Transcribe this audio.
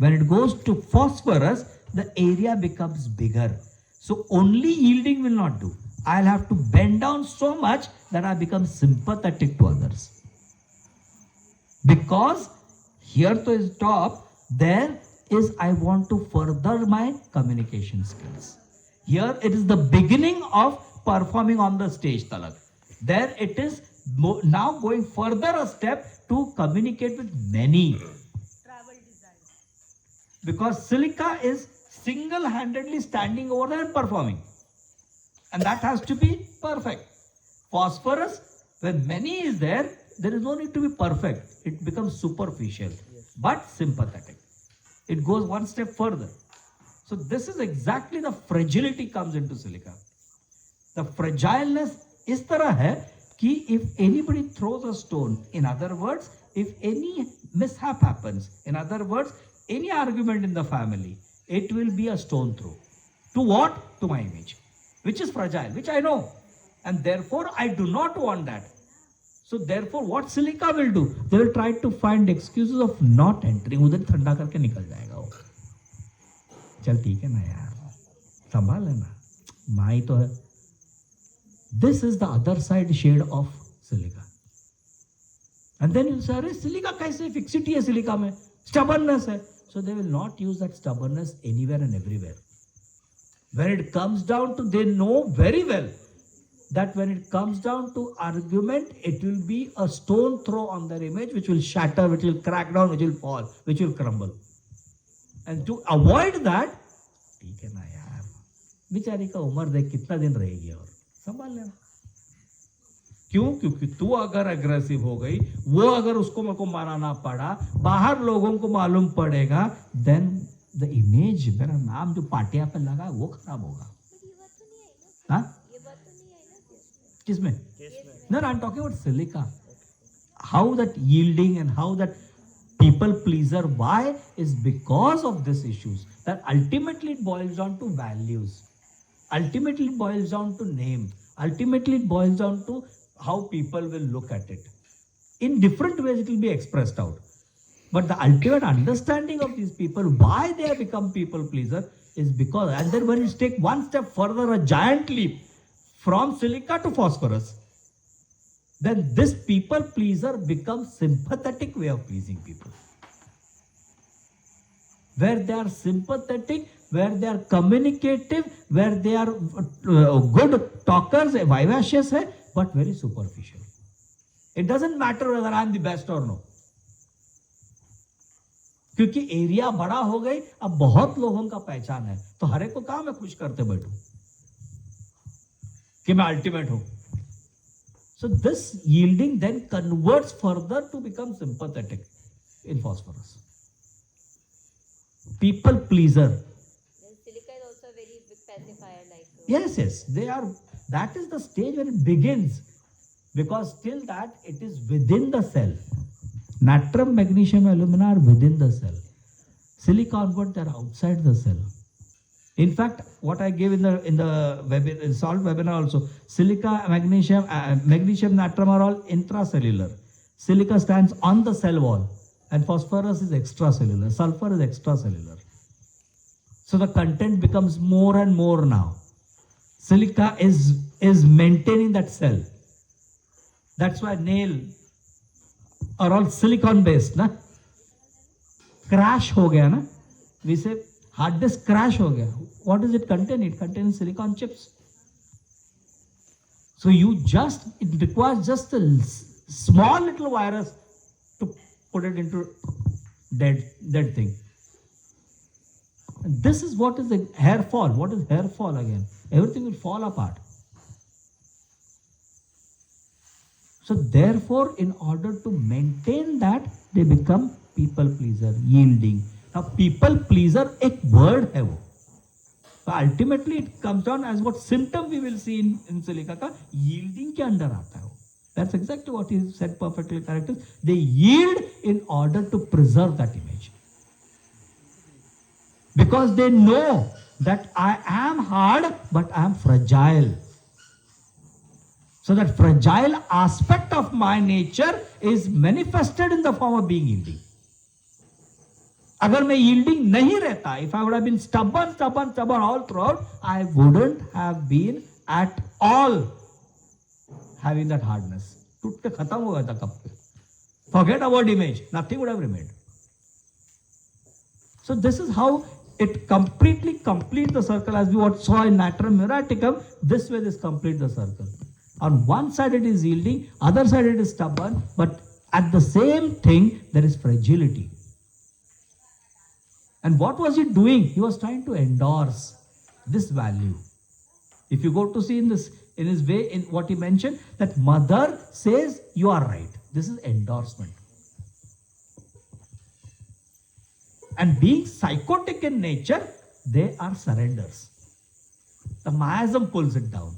When it goes to phosphorus, the area becomes bigger. So only yielding will not do. I'll have to bend down so much that I become sympathetic to others. Because here to his top, there is I want to further my communication skills. Here it is the beginning of performing on the stage, Talak. There it is now going further a step to communicate with many. Travel design. Because Silica is single-handedly standing over there and performing. And that has to be perfect. Phosphorus, when many is there is no need to be perfect. It becomes superficial, but sympathetic. It goes one step further. So this is exactly the fragility comes into Silica. The fragileness is tarah hai कि if anybody throws a stone, in other words, if any mishap happens, in other words, any argument in the family, it will be a stone throw. To what? To my image, which is fragile, which I know. And therefore, I do not want that. So therefore, what Silica will do? They will try to find excuses of not entering. उधर ठंडा करके निकल जाएगा वो. चल ठीक है ना यार, संभाल लेना, माई तो है. This is the other side shade of Silica. And then you say, अरे Silica कैसे fixity है Silica में, stubbornness है. So they will not use that stubbornness anywhere and everywhere. When it comes down to, they know very well that when it comes down to argument, it will be a stone throw on their image, which will shatter, which will crack down, which will fall, which will crumble. And to avoid that, ठीक है ना यार, बेचारी का उम्र देख कितना दिन रहेगी और संभाल लेना. क्यों? क्योंकि तू अगर अग्रेसिव हो गई, वो अगर उसको मेरे को मारना पड़ा, बाहर लोगों को मालूम पड़ेगा, then the image, मेरा नाम जो पाटिया पे लगा वो खराब होगा. हाँ? किसमें? No, I'm talking about Silica. How that yielding and how that people pleaser, why is because of these issues. That ultimately it boils down to values. Ultimately it boils down to name. Ultimately it boils down to how people will look at it. In different ways it will be expressed out. But the ultimate understanding of these people, why they have become people pleaser, is because, and then when you take one step further, a giant leap from Silica to phosphorus, then this people pleaser becomes sympathetic way of pleasing people. Where they are sympathetic, where they are communicative, where they are good talkers, vivacious, but very superficial. It doesn't matter whether I am the best or no. क्योंकि area बड़ा हो गई, अब बहुत लोगों का पहचान है, तो हर एक को कहां मैं खुश करते बैठूं कि मैं अल्टीमेट हूं. So this yielding then converts further to become sympathetic in phosphorus. People pleaser. Then Silica is also a very big pacifier, like. Yes, they are. That is the stage when it begins, because till that it is within the cell. Natrium, magnesium, alumina are within the cell. Silica onward, they are outside the cell. In fact, what I gave in the salt webinar also, silica, magnesium, natrium are all intracellular. Silica stands on the cell wall, and phosphorus is extracellular. Sulfur is extracellular. So the content becomes more and more now. Silica is maintaining that cell. That's why nail are all silicon based, na? Crash ho gaya, na? We say hard disk crash ho gaya. What does it contain? It contains silicon chips. So it requires just a small little virus to put it into dead thing. And this is what is the hair fall. What is hair fall again? Everything will fall apart. So therefore, in order to maintain that, they become people pleaser, yielding. Now, people pleaser, एक word है वो. So ultimately, it comes down as what symptom we will see in Silica का yielding के अंदर आता है वो. That's exactly what he said perfectly correct. They yield in order to preserve that image. Because they know that I am hard, but I am fragile. So that fragile aspect of my nature is manifested in the form of being yielding. अगर मैं yielding नहीं रहता, if I would have been stubborn all throughout, I wouldn't have been at all having that hardness. टूट के खत्म हो गया था कब पे. Forget about image. Nothing would have remained. So this is how it completely completes the circle, as we saw in Natrum muraticum. This way this completes the circle. On one side it is yielding, other side it is stubborn, but at the same thing there is fragility. And what was he doing? He was trying to endorse this value. If you go to see in his way, in what he mentioned, that mother says you are right. This is endorsement. And being psychotic in nature, they are surrenders. The miasm pulls it down.